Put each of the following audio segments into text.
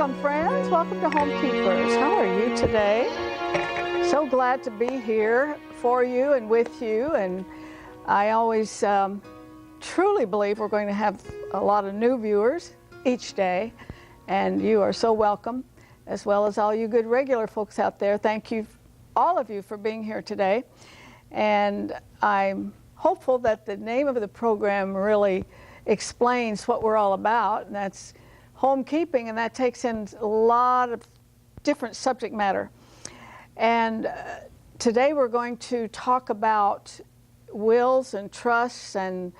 Welcome, friends. Welcome to Homekeepers. How are you today? So glad to be here for you and with you. And I always truly believe we're going to have a lot of new viewers each day. And you are so welcome, as well as all you good regular folks out there. Thank you, all of you, for being here today. And I'm hopeful that the name of the program really explains what we're all about, and that's homekeeping, and that takes in a lot of different subject matter. And today we're going to talk about wills and trusts and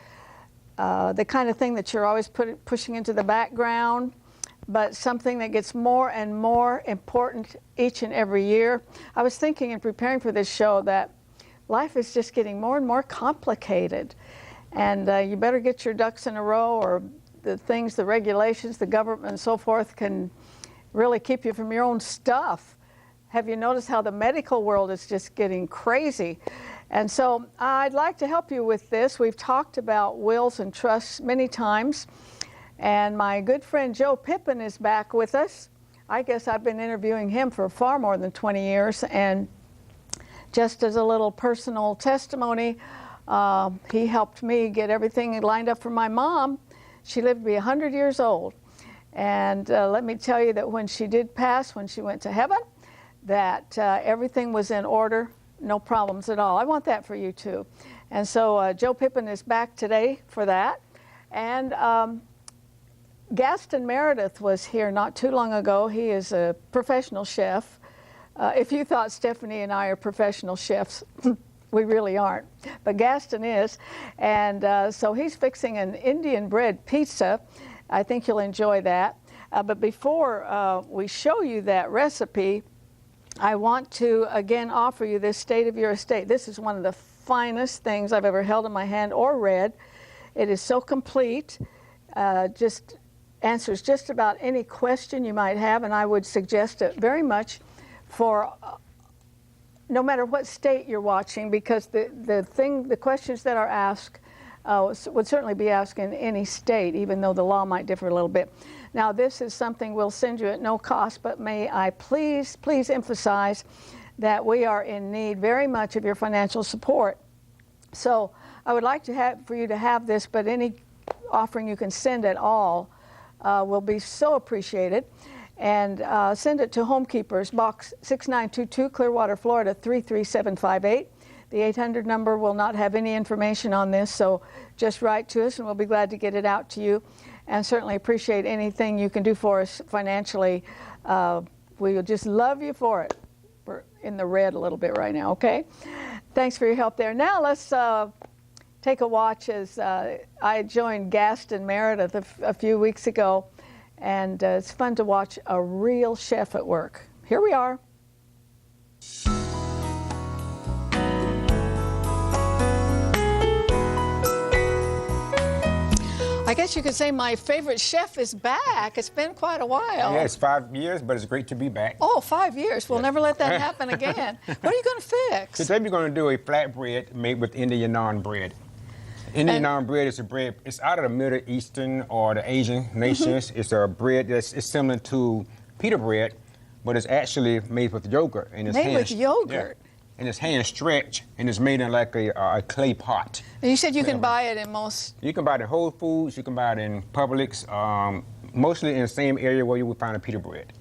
the kind of thing that you're always pushing into the background, but something that gets more and more important each and every year. I was thinking in preparing for this show that life is just getting more and more complicated, and you better get your ducks in a row, or the things, the regulations, the government and so forth can really keep you from your own stuff. Have you noticed how the medical world is just getting crazy? And so I'd like to help you with this. We've talked about wills and trusts many times, and my good friend Joe Pippen is back with us. I guess I've been interviewing him for far more than 20 years, and just as a little personal testimony, he helped me get everything lined up for my mom. She lived to be 100 years old. And let me tell you that when she did pass, when she went to heaven, that everything was in order, no problems at all. I want that for you too. And so Joe Pippen is back today for that. And Gaston Meredith was here not too long ago. He is a professional chef. If you thought Stephanie and I are professional chefs, we really aren't, but Gaston is. And so he's fixing an Indian bread pizza. I think you'll enjoy that. But before we show you that recipe, I want to again offer you this State of Your Estate. This is one of the finest things I've ever held in my hand or read. It is so complete, just answers just about any question you might have, and I would suggest it very much for no matter what state you're watching, because the questions that are asked would certainly be asked in any state, even though the law might differ a little bit. Now, this is something we'll send you at no cost, but may I please emphasize that we are in need very much of your financial support. So I would like for you to have this, but any offering you can send at all will be so appreciated. And send it to Homekeepers, Box 6922, Clearwater, Florida 33758. The 800 number will not have any information on this, so just write to us and we'll be glad to get it out to you. And certainly appreciate anything you can do for us financially. We will just love you for it. We're in the red a little bit right now, okay? Thanks for your help there. Now let's take a watch as I joined Gaston Meredith a few weeks ago. And it's fun to watch a real chef at work. Here we are. I guess you could say my favorite chef is back. It's been quite a while. Yeah, it's 5 years, but it's great to be back. Oh, 5 years. We'll never let that happen again. What are you going to fix? Today we're going to do a flatbread made with Indian naan bread. Indian naan bread is a bread, it's out of the Middle Eastern or the Asian nations. It's a bread it's similar to pita bread, but it's actually made with yogurt. And it's made with yogurt? Yeah, and it's hand stretched, and it's made in like a clay pot. And you said you can buy it in most... You can buy it in Whole Foods, you can buy it in Publix, mostly in the same area where you would find a pita bread.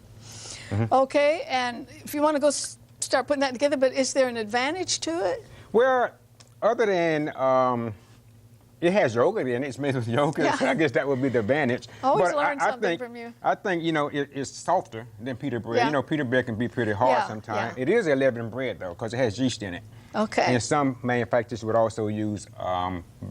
Okay, and if you want to go start putting that together, but is there an advantage to it? Well, other than... it has yogurt in it. It's made with yogurt, Yeah. so I guess that would be the advantage. Always learn something from you. I think, you know, it's softer than pita bread. Yeah. You know, pita bread can be pretty hard sometimes. Yeah. It is a leavened bread, though, because it has yeast in it. Okay. And some manufacturers would also use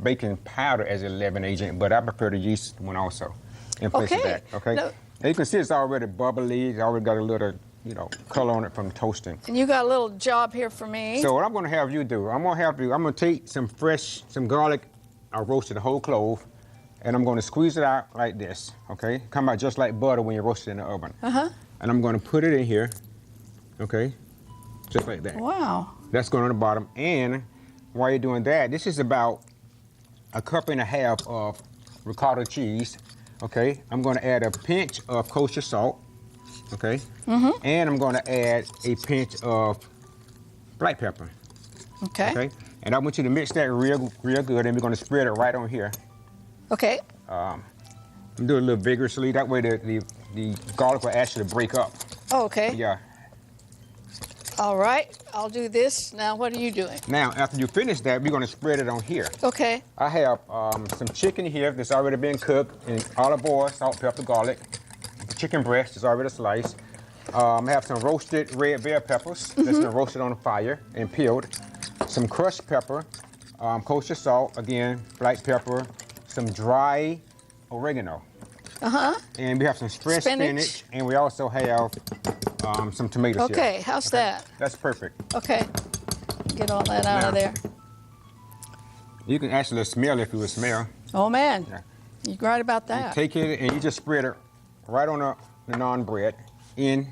baking powder as a leaven agent, but I prefer the yeast one also in place of that. Okay. No. And you can see it's already bubbly. It's already got a little, you know, color on it from toasting. And you got a little job here for me. So what I'm going to have you do, I'm going to take some garlic. I roasted a whole clove, and I'm going to squeeze it out like this, okay? Come out just like butter when you roast it in the oven. And I'm going to put it in here, okay? Just like that. Wow. That's going on the bottom. And while you're doing that, this is about 1.5 cups of ricotta cheese, okay? I'm going to add a pinch of kosher salt, okay? And I'm going to add a pinch of black pepper. Okay. And I want you to mix that real good, and we're going to spread it right on here. Okay. Do it a little vigorously. That way the garlic will actually break up. Oh, okay. Yeah. All right. I'll do this. Now, what are you doing? Now, after you finish that, we're going to spread it on here. Okay. I have some chicken here that's already been cooked in olive oil, salt, pepper, garlic. Chicken breast is already sliced. I have some roasted red bell peppers that's been roasted on the fire and peeled. Some crushed pepper, kosher salt, again, black pepper, some dry oregano. And we have some fresh spinach, and we also have some tomatoes here. Okay, how's that? That's perfect. Okay. Get all that out of there. You can actually smell if you would smell. Oh, man. Yeah. You're right about that. You take it and you just spread it right on the naan bread N-A-A-N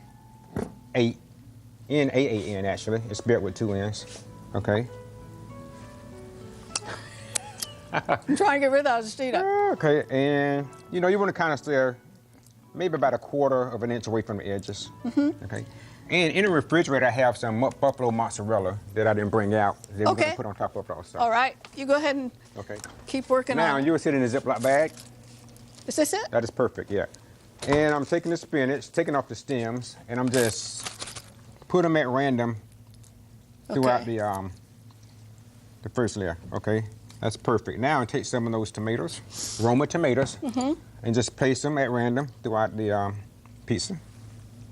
actually. It's spelled with 2 N's. Okay. I'm trying to get rid of that stina. Okay, and you want to kind of stir maybe about 1/4 of an inch away from the edges. Okay. And in the refrigerator, I have some buffalo mozzarella that I didn't bring out. That we're going to put on top of it also. All right. You go ahead and keep working on it. Now, you will sit in a Ziploc bag. Is this it? That is perfect, yeah. And I'm taking the spinach, taking off the stems, and I'm just put them at random throughout the first layer, okay? That's perfect. Now I take some of those tomatoes, Roma tomatoes, and just place them at random throughout the pizza.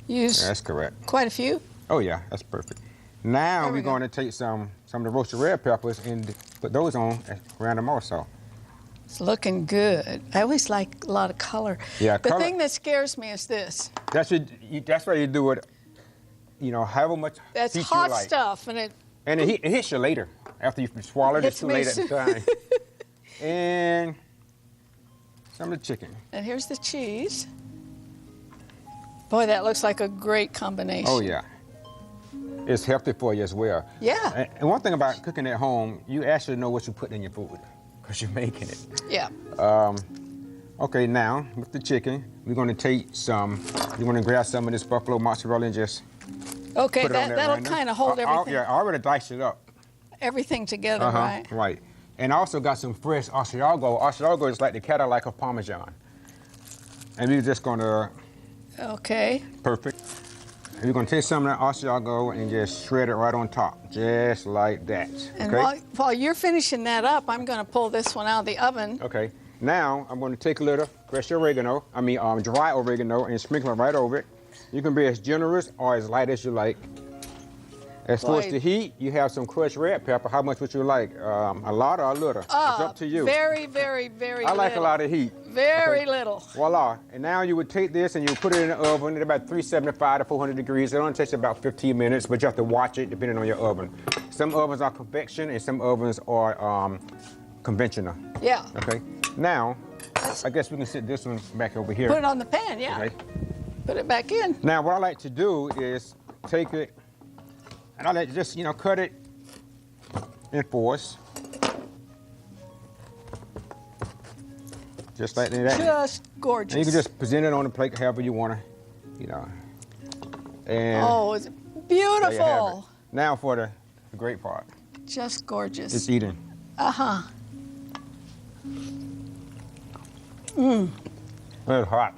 Use That's correct. quite a few? Oh yeah, that's perfect. Now we're going to take some of the roasted red peppers and put those on at random also. It's looking good. I always like a lot of color. Yeah, the thing that scares me is this. That's why you do it, however much That's heat hot you like. stuff, and it hits you later. After you swallow it, it's too late at the time. And some of the chicken. And here's the cheese. Boy, that looks like a great combination. Oh, yeah. It's healthy for you as well. Yeah. And one thing about cooking at home, you actually know what you put in your food because you're making it. Yeah. Okay, now with the chicken, we're going to take you're going to grab some of this buffalo mozzarella and just put it on there that'll kind of hold everything. Yeah, I already diced it up. Everything together, right? Right. And I also got some fresh Asiago. Asiago is like the Cadillac of Parmesan. And we're just going to... Okay. Perfect. And we're going to take some of that Asiago and just shred it right on top, just like that. And while you're finishing that up, I'm going to pull this one out of the oven. Okay. Now, I'm going to take a little fresh oregano, dry oregano, and sprinkle it right over it. You can be as generous or as light as you like. As far as the heat, you have some crushed red pepper. How much would you like? A lot or a little? It's up to you. Very, very, very little. I like a lot of heat. Very little. Voila. And now you would take this and you put it in the oven at about 375 to 400 degrees. It only takes about 15 minutes, but you have to watch it depending on your oven. Some ovens are convection and some ovens are conventional. Yeah. Okay. Now, I guess we can sit this one back over here. Put it on the pan, yeah. Okay. Put it back in. Now, what I like to do is take it, and I like to just, cut it in fours. Just like that. Just gorgeous. And you can just present it on the plate however you want to, And oh, it's beautiful. There you have it. Now for the great part. Just gorgeous. It's eating. Uh-huh. It's hot.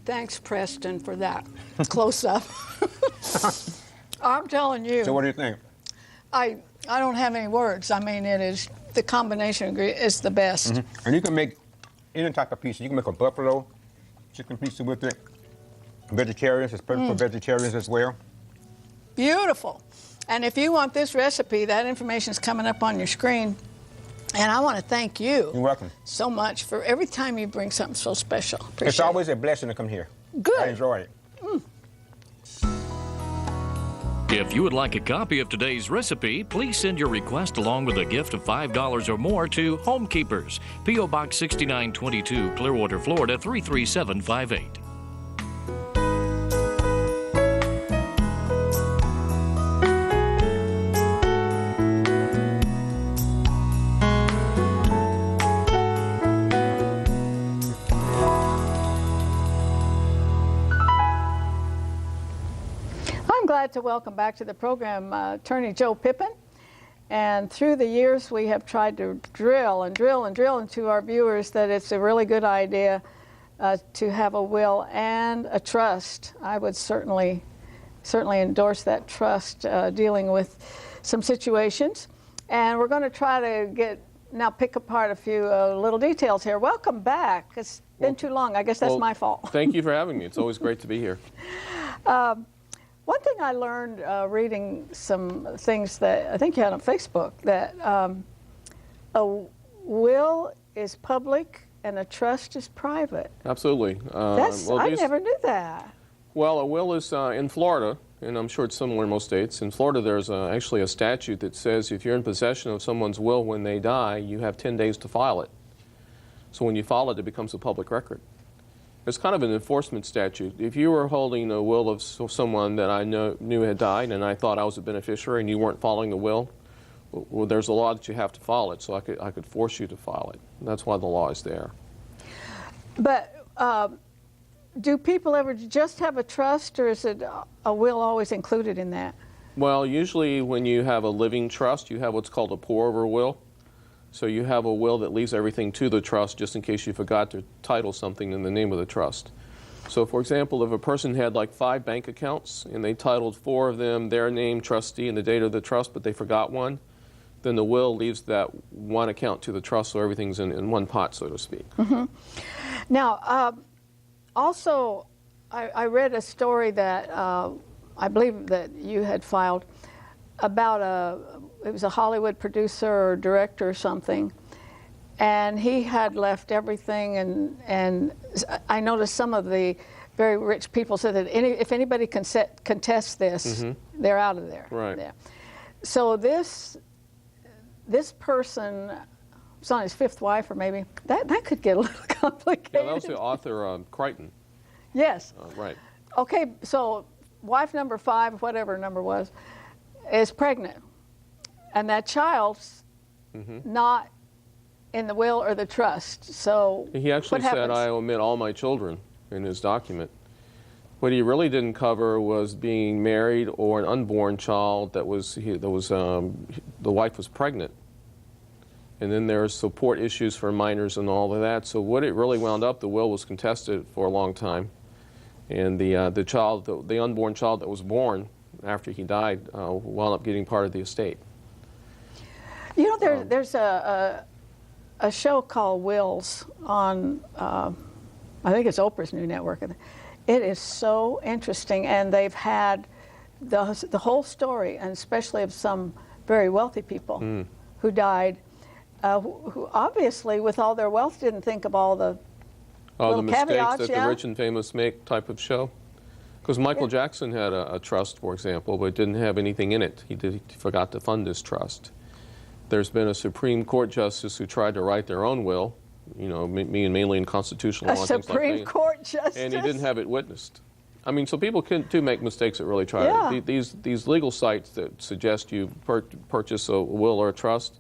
Thanks, Preston, for that close-up. I'm telling you. So what do you think? I don't have any words. I mean, it is, the combination is the best. And you can make any type of pizza. You can make a buffalo chicken pizza with it. Vegetarians, it's perfect for vegetarians as well. Beautiful. And if you want this recipe, that information is coming up on your screen. And I want to thank you. You're welcome. So much for every time you bring something so special. Appreciate It's always a blessing to come here. Good. I enjoy it. If you would like a copy of today's recipe, please send your request along with a gift of $5 or more to Homekeepers, P.O. Box 6922, Clearwater, Florida 33758. glad to welcome back to the program Attorney Joe Pippen. And through the years, we have tried to drill and drill and drill into our viewers that it's a really good idea to have a will and a trust. I would certainly endorse that trust dealing with some situations. And we're going to try to pick apart a few little details here. Welcome back. It's been too long. I guess that's my fault. Thank you for having me. It's always great to be here. One thing I learned reading some things that I think you had on Facebook, that a will is public and a trust is private. Absolutely. I never knew that. Well, a will is in Florida, and I'm sure it's similar in most states. In Florida, there's actually a statute that says if you're in possession of someone's will when they die, you have 10 days to file it. So when you file it, it becomes a public record. It's kind of an enforcement statute. If you were holding a will of someone that I knew had died and I thought I was a beneficiary and you weren't following the will, well, there's a law that you have to file it, so I could force you to file it. That's why the law is there. But do people ever just have a trust, or is it a will always included in that? Well, usually when you have a living trust, you have what's called a pour-over will. So you have a will that leaves everything to the trust just in case you forgot to title something in the name of the trust. So for example, if a person had like 5 bank accounts and they titled 4 of them their name, trustee, and the date of the trust, but they forgot one, then the will leaves that one account to the trust, so everything's in one pot, so to speak. Mm-hmm. Now, also, I read a story that I believe that you had filed about it was a Hollywood producer or director or something, and he had left everything, and I noticed some of the very rich people said that if anybody contests this, they're out of there. Right. Yeah. So this person was on his 5th wife, or maybe that could get a little complicated. Yeah, that was the author Crichton. Yes. Right. Okay, so wife number 5, whatever number was, is pregnant, and that child's not in the will or the trust. So he actually said, I omit all my children in his document. What he really didn't cover was being married or an unborn child the wife was pregnant. And then there's support issues for minors and all of that. So what it really wound up, the will was contested for a long time. And the unborn child that was born after he died wound up getting part of the estate. You know, there's a show called Wills on, I think it's Oprah's new network. It is so interesting, and they've had the whole story, and especially of some very wealthy people who died, who obviously, with all their wealth, didn't think of all the little mistakes caveats, that the rich and famous make type of show. Because Michael Jackson had a trust, for example, but it didn't have anything in it. He forgot to fund his trust. There's been a Supreme Court justice who tried to write their own will, you know, mainly in constitutional law and things like that. A Supreme Court justice? And he didn't have it witnessed. I mean, so people do make mistakes that really try to. These legal sites that suggest you purchase a will or a trust,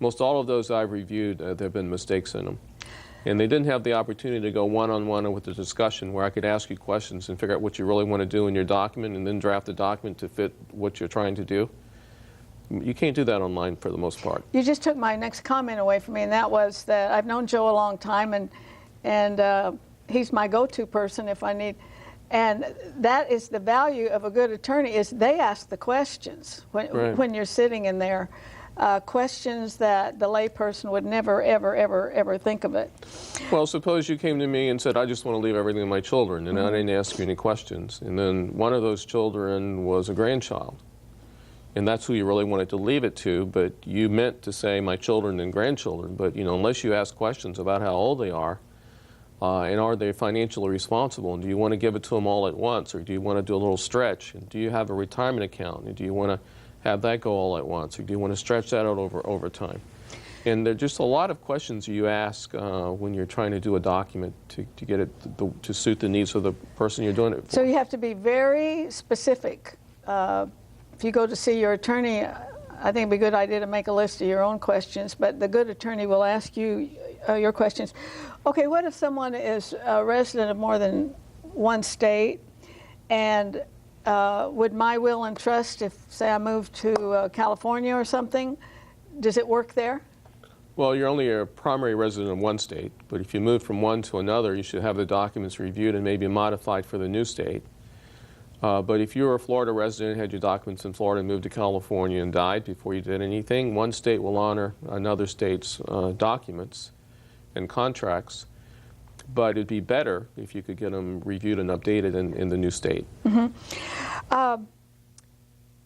most all of those I've reviewed, there have been mistakes in them. And they didn't have the opportunity to go one-on-one with the discussion where I could ask you questions and figure out what you really want to do in your document and then draft the document to fit what you're trying to do. You can't do that online for the most part. You just took my next comment away from me, and that was that I've known Joe a long time, and he's my go-to person if I need. And that is the value of a good attorney, is they ask the questions when you're sitting in there. Questions that the layperson would never, ever think of it. Well, suppose you came to me and said, I just want to leave everything to my children, and I didn't ask you any questions. And then one of those children was a grandchild. And that's who you really wanted to leave it to, but you meant to say my children and grandchildren. But, you know, unless you ask questions about how old they are, and are they financially responsible, and do you want to give it to them all at once, or do you want to do a little stretch, and do you have a retirement account, and do you want to have that go all at once, or do you want to stretch that out over time? And there are just a lot of questions you ask when you're trying to do a document to get it to suit the needs of the person you're doing it for. So you have to be very specific. If you go to see your attorney, I think it'd be a good idea to make a list of your own questions, but the good attorney will ask you your questions. Okay, what if someone is a resident of more than one state and would my will and trust, if, say, I moved to California or something, does it work there? Well, you're only a primary resident of one state, but if you move from one to another, you should have the documents reviewed and maybe modified for the new state. But if you were a Florida resident, had your documents in Florida, moved to California and died before you did anything, one state will honor another state's documents and contracts. But it'd be better if you could get them reviewed and updated in the new state. Mm-hmm.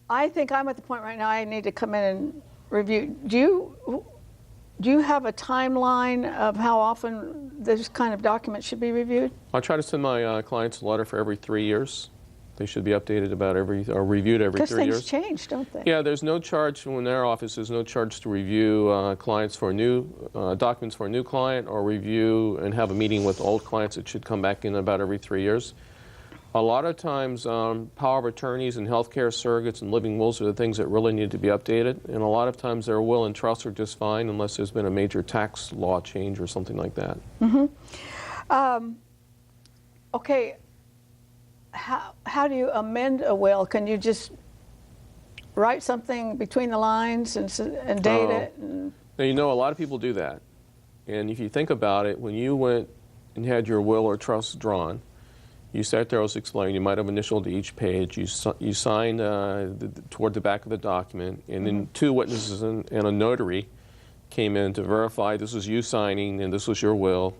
I think I'm at the point right now I need to come in and review. Do you have a timeline of how often this kind of document should be reviewed? I try to send my clients a letter for every 3 years. They should be updated about or reviewed every 3 years. Because things change, don't they? Yeah, there's no charge in our office. There's no charge to review clients for a new documents for a new client, or review and have a meeting with old clients. It should come back in about every 3 years. A lot of times, power of attorneys and healthcare surrogates and living wills are the things that really need to be updated. And a lot of times, their will and trust are just fine unless there's been a major tax law change or something like that. Mm-hmm. Okay. How do you amend a will? Can you just write something between the lines and date it? And... Now, you know, a lot of people do that. And if you think about it, when you went and had your will or trust drawn, you sat there, as explained, you might have initialed each page, you signed toward the back of the document, and then two witnesses and a notary came in to verify this was you signing and this was your will.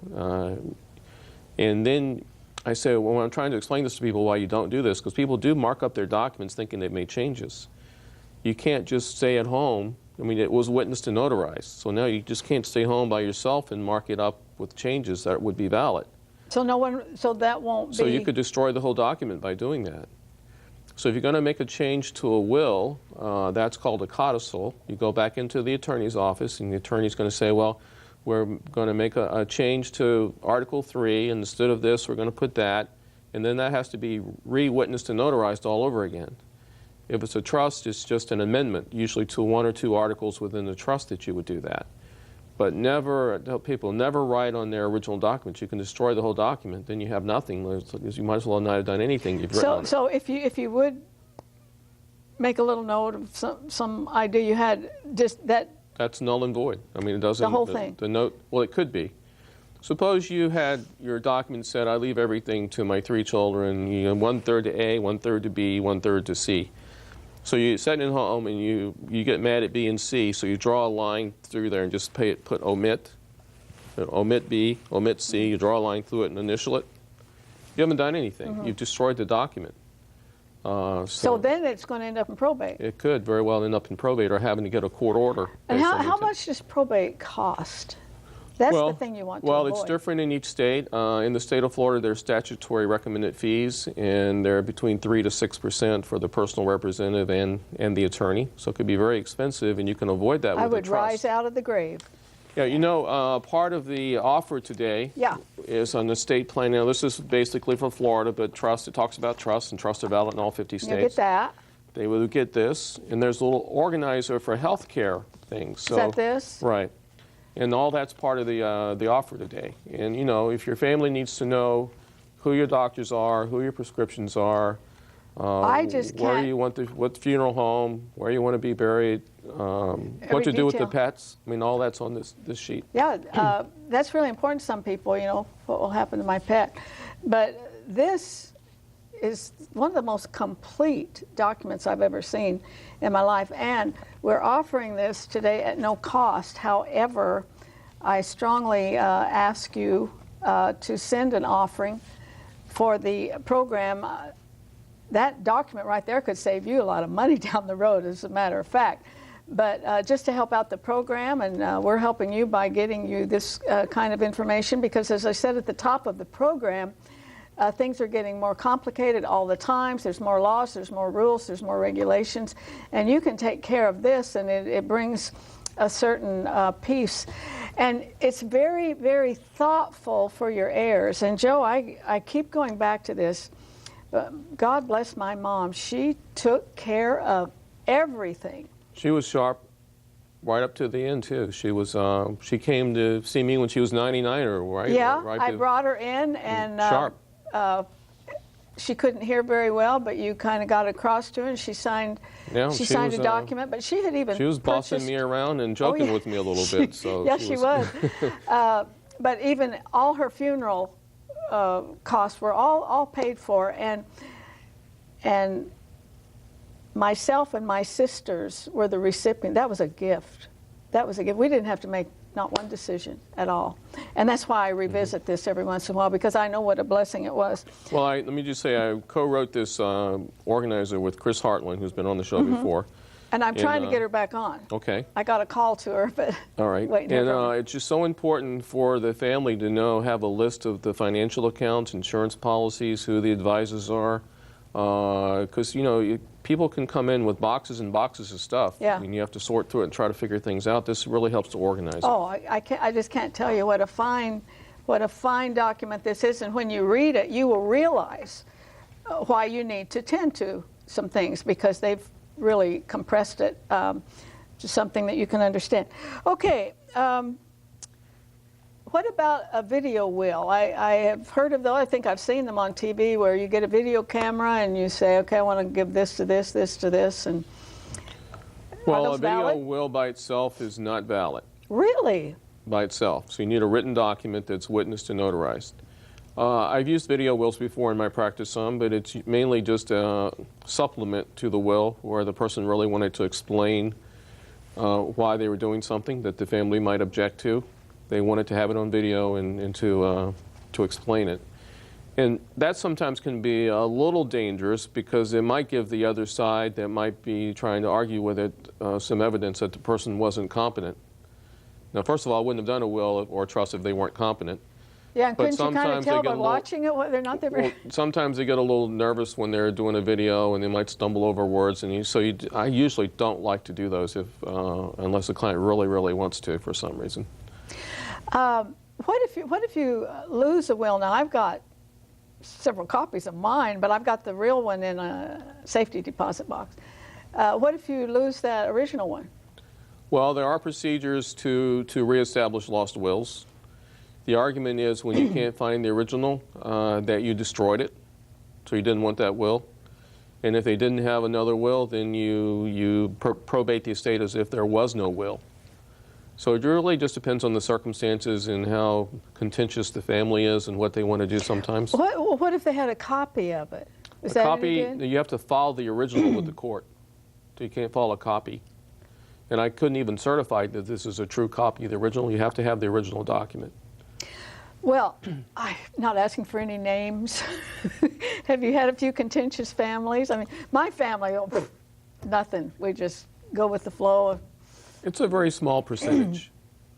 And then I say, well, when I'm trying to explain this to people why you don't do this, because people do mark up their documents thinking they've made changes. You can't just stay at home. I mean, it was witnessed and notarized. So now you just can't stay home by yourself and mark it up with changes that would be valid. So that won't be... So you could destroy the whole document by doing that. So if you're going to make a change to a will, that's called a codicil. You go back into the attorney's office, and the attorney's going to say, well, we're going to make a change to Article 3, and instead of this, we're going to put that, and then that has to be re-witnessed and notarized all over again. If it's a trust, it's just an amendment, usually to one or two articles within the trust that you would do that. But never, people never write on their original documents. You can destroy the whole document, then you have nothing. You might as well not have done anything you've written on it. So if you would make a little note of some idea you had, just that... That's null and void. I mean, it doesn't... The whole thing? The note, well, it could be. Suppose you had your document said, I leave everything to my 3 children, 1/3 to A, 1/3 to B, 1/3 to C. So you sit in home and you get mad at B and C, so you draw a line through there and just put omit B, omit C, you draw a line through it and initial it. You haven't done anything. You've destroyed the document. So then it's going to end up in probate. It could very well end up in probate or having to get a court order. And how much does probate cost? That's the thing you want to avoid. Well, it's different in each state. In the state of Florida, there's statutory recommended fees, and they're between 3% to 6% for the personal representative and the attorney. So it could be very expensive, and you can avoid that with a trust. I would rise out of the grave. Yeah, you know, part of the offer today is on the estate plan. Now, this is basically for Florida, but trust, it talks about trust, and trusts are valid in all 50 states. You get that. They will get this, and there's a little organizer for health care things. So, is that this? Right. And all that's part of the offer today. And, you know, if your family needs to know who your doctors are, who your prescriptions are, where you want what funeral home, where you want to be buried, what to do with the pets. I mean, all that's on this sheet. Yeah, that's really important to some people, you know, what will happen to my pet. But this is one of the most complete documents I've ever seen in my life. And we're offering this today at no cost. However, I strongly ask you to send an offering for the program. That document right there could save you a lot of money down the road, as a matter of fact. But just to help out the program, and we're helping you by getting you this kind of information, because as I said at the top of the program, things are getting more complicated all the time. There's more laws, there's more rules, there's more regulations, and you can take care of this, and it brings a certain peace. And it's very, very thoughtful for your heirs. And Joe, I keep going back to this. God bless my mom. She took care of everything. She was sharp right up to the end, too. She was. She came to see me when she was 99, or right? Yeah, right I brought her in, and sharp. she couldn't hear very well, but you kind of got across to her, and she signed. Yeah, she signed a document, but she had even. She was bossing me around and joking with me a little bit. So yes, she was. But even all her funeral costs were all paid for, and myself and my sisters were the recipient. That was a gift. That was a gift. We didn't have to make not one decision at all. And that's why I revisit this every once in a while, because I know what a blessing it was. Well, let me just say, I co-wrote this organizer with Chris Hartland, who's been on the show before. And I'm trying to get her back on. Okay. I got a call to her, but all right. And it's just so important for the family to have a list of the financial accounts, insurance policies, who the advisors are, because people can come in with boxes and boxes of stuff. Yeah. And you have to sort through it and try to figure things out. This really helps to organize it. I just can't tell you what a fine document this is, and when you read it, you will realize why you need to tend to some things, because they've really compressed it to something that you can understand. Okay. What about a video will? I have heard of those. I think I've seen them on TV, where you get a video camera and you say, okay, I want to give this to this, this to this. And well, a video will by itself is not valid. Really? By itself. So you need a written document that's witnessed and notarized. I've used video wills before in my practice some, but it's mainly just a supplement to the will, where the person really wanted to explain why they were doing something that the family might object to. They wanted to have it on video and to explain it. And that sometimes can be a little dangerous, because it might give the other side that might be trying to argue with it some evidence that the person wasn't competent. Now, first of all, I wouldn't have done a will or trust if they weren't competent. Yeah, and couldn't you kind of tell by watching it whether or not they were? Well, sometimes they get a little nervous when they're doing a video, and they might stumble over words. And I usually don't like to do those unless the client really, really wants to for some reason. What if you lose a will? Now, I've got several copies of mine, but I've got the real one in a safety deposit box. What if you lose that original one? Well, there are procedures to reestablish lost wills. The argument is, when you can't find the original, that you destroyed it, so you didn't want that will. And if they didn't have another will, then you probate the estate as if there was no will. So it really just depends on the circumstances and how contentious the family is and what they want to do sometimes. What if they had a copy of it? Is that copy, any good? you have to file the original with the court. So you can't file a copy. And I couldn't even certify that this is a true copy of the original. You have to have the original document. Well, I'm not asking for any names. Have you had a few contentious families? I mean, my family, nothing. We just go with the flow. It's a very small percentage.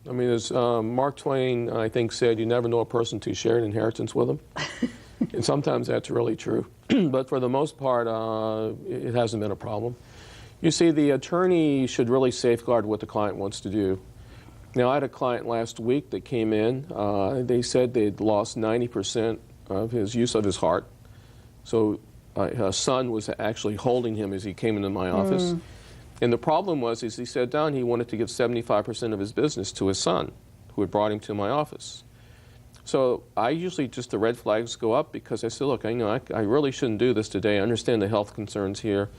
I mean, as Mark Twain, I think, said, you never know a person to share an inheritance with them. And sometimes that's really true. But for the most part, it hasn't been a problem. You see, the attorney should really safeguard what the client wants to do. Now, I had a client last week that came in. They said they'd lost 90% of his use of his heart. So his son was actually holding him as he came into my office. And the problem was, as he sat down, he wanted to give 75% of his business to his son, who had brought him to my office. So I usually just, the red flags go up, because I said, look, I really shouldn't do this today. I understand the health concerns here.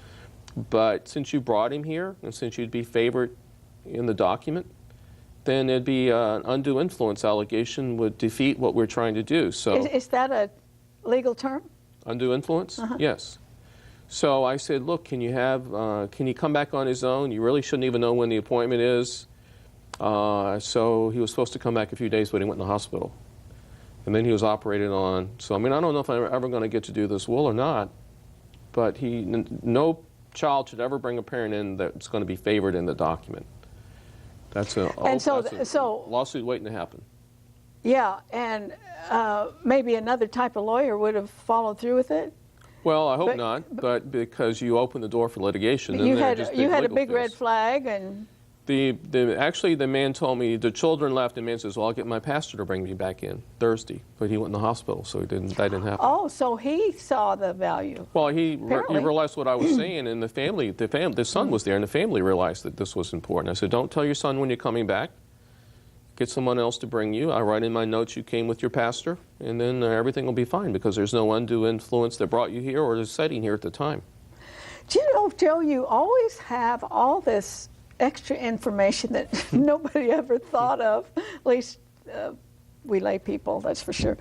But since you brought him here, and since you'd be favored in the document, then it'd be an undue influence allegation would defeat what we're trying to do. So is that a legal term? Undue influence? Yes. So I said, look, can you come back on his own? You really shouldn't even know when the appointment is. So he was supposed to come back a few days, but he went in the hospital. And then he was operated on. So, I mean, I don't know if I'm ever going to get to do this will or not, but no child should ever bring a parent in that's going to be favored in the document. That's a lawsuit waiting to happen. Yeah, and maybe another type of lawyer would have folled through with it. Well, I hope not, but because you open the door for litigation. You had a big red flag, and actually the man told me, the children left, and the man says, well, I'll get my pastor to bring me back in Thursday, but he went in the hospital, so that didn't happen. Oh, so he saw the value. Well, he realized what I was saying, and the son was there, and the family realized that this was important. I said, don't tell your son when you're coming back. get someone else to bring you. I write in my notes you came with your pastor, and then everything will be fine because there's no undue influence that brought you here or is sitting here at the time. Do you know, Joe, you always have all this extra information that nobody ever thought of, at least we lay people, that's for sure.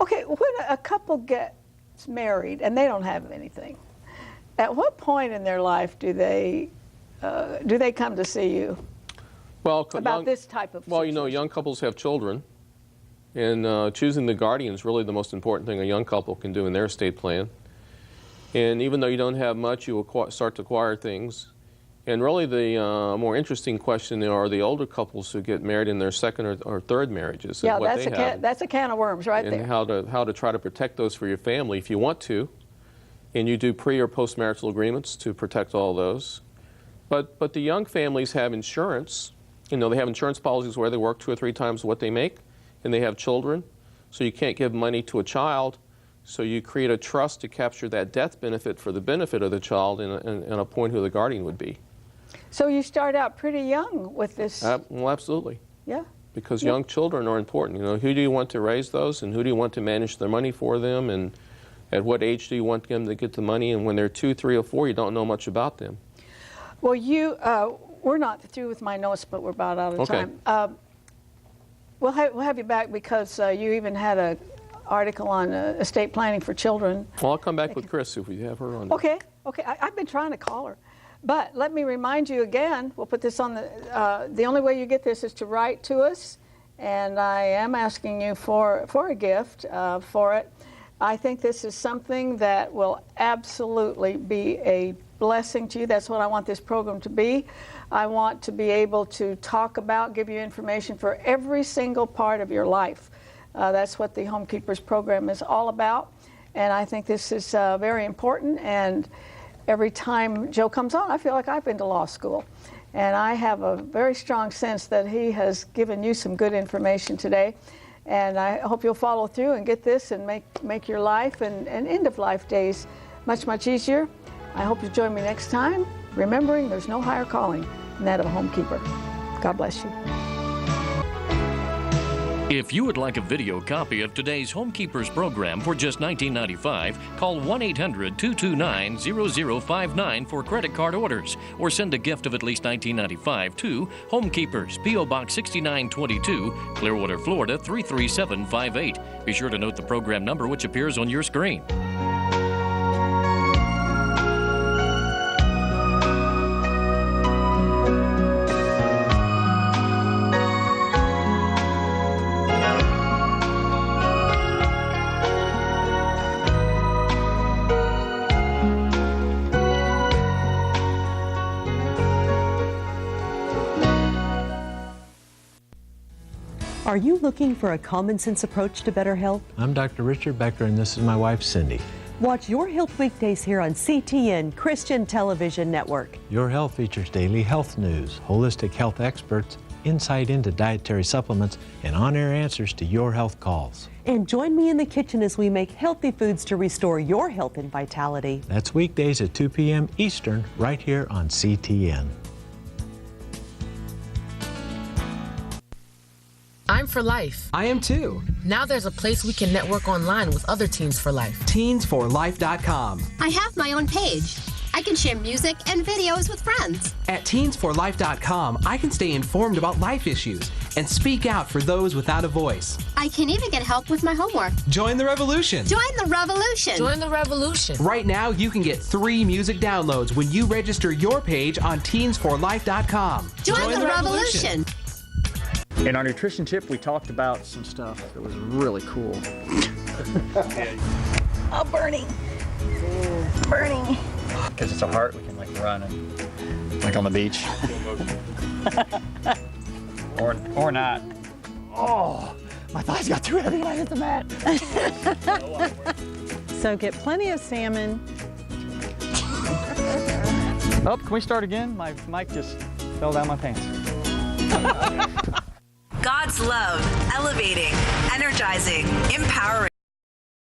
Okay, when a couple gets married and they don't have anything, at what point in their life do they come to see you about this type of situation? Well, you know, young couples have children, and choosing the guardian is really the most important thing a young couple can do in their estate plan. And even though you don't have much, you will start to acquire things. And really the more interesting question are the older couples who get married in their second or third marriages. Yeah, that's a can of worms right there. And how to try to protect those for your family if you want to. And you do pre- or post-marital agreements to protect all those. But the young families have insurance. You know, they have insurance policies where they work 2 or 3 times what they make, and they have children. So you can't give money to a child. So you create a trust to capture that death benefit for the benefit of the child and appoint who the guardian would be. So you start out pretty young with this? Well, absolutely. Yeah. Because young children are important. You know, who do you want to raise those, and who do you want to manage their money for them, and at what age do you want them to get the money? And when they're 2, 3, or 4, you don't know much about them. Well, we're not through with my notes, but we're about out of time. We'll have you back because you even had an article on estate planning for children. Well, I'll come back with Chris if we have her on. Okay. I've been trying to call her. But let me remind you again, we'll put this on the only way you get this is to write to us, and I am asking you for a gift for it. I think this is something that will absolutely be a blessing to you. That's what I want this program to be. I want to be able to talk about, give you information for every single part of your life. That's what the Homekeepers program is all about, and I think this is very important. And every time Joe comes on, I feel like I've been to law school. And I have a very strong sense that he has given you some good information today. And I hope you'll follow through and get this and make your life and end-of-life days much, much easier. I hope you join me next time, remembering there's no higher calling than that of a homekeeper. God bless you. If you would like a video copy of today's Homekeepers program for just $19.95, call 1-800-229-0059 for credit card orders, or send a gift of at least $19.95 to Homekeepers, P.O. Box 6922, Clearwater, Florida 33758. Be sure to note the program number which appears on your screen. Are you looking for a common-sense approach to better health? I'm Dr. Richard Becker, and this is my wife, Cindy. Watch Your Health weekdays here on CTN Christian Television Network. Your Health features daily health news, holistic health experts, insight into dietary supplements, and on-air answers to your health calls. And join me in the kitchen as we make healthy foods to restore your health and vitality. That's weekdays at 2 p.m. Eastern, right here on CTN. I'm for life. I am too. Now there's a place we can network online with other Teens for Life. Teensforlife.com. I have my own page. I can share music and videos with friends. At Teensforlife.com, I can stay informed about life issues and speak out for those without a voice. I can even get help with my homework. Join the revolution. Join the revolution. Join the revolution. Right now, you can get 3 music downloads when you register your page on Teensforlife.com. Join the revolution. In our nutrition tip, we talked about some stuff that was really cool. Oh, burning. Burning. Because it's a heart, we can like run and like on the beach. or not. Oh, my thighs got too heavy when I hit the mat. So get plenty of salmon. Oh, can we start again? My mic just fell down my pants. God's love, elevating, energizing, empowering.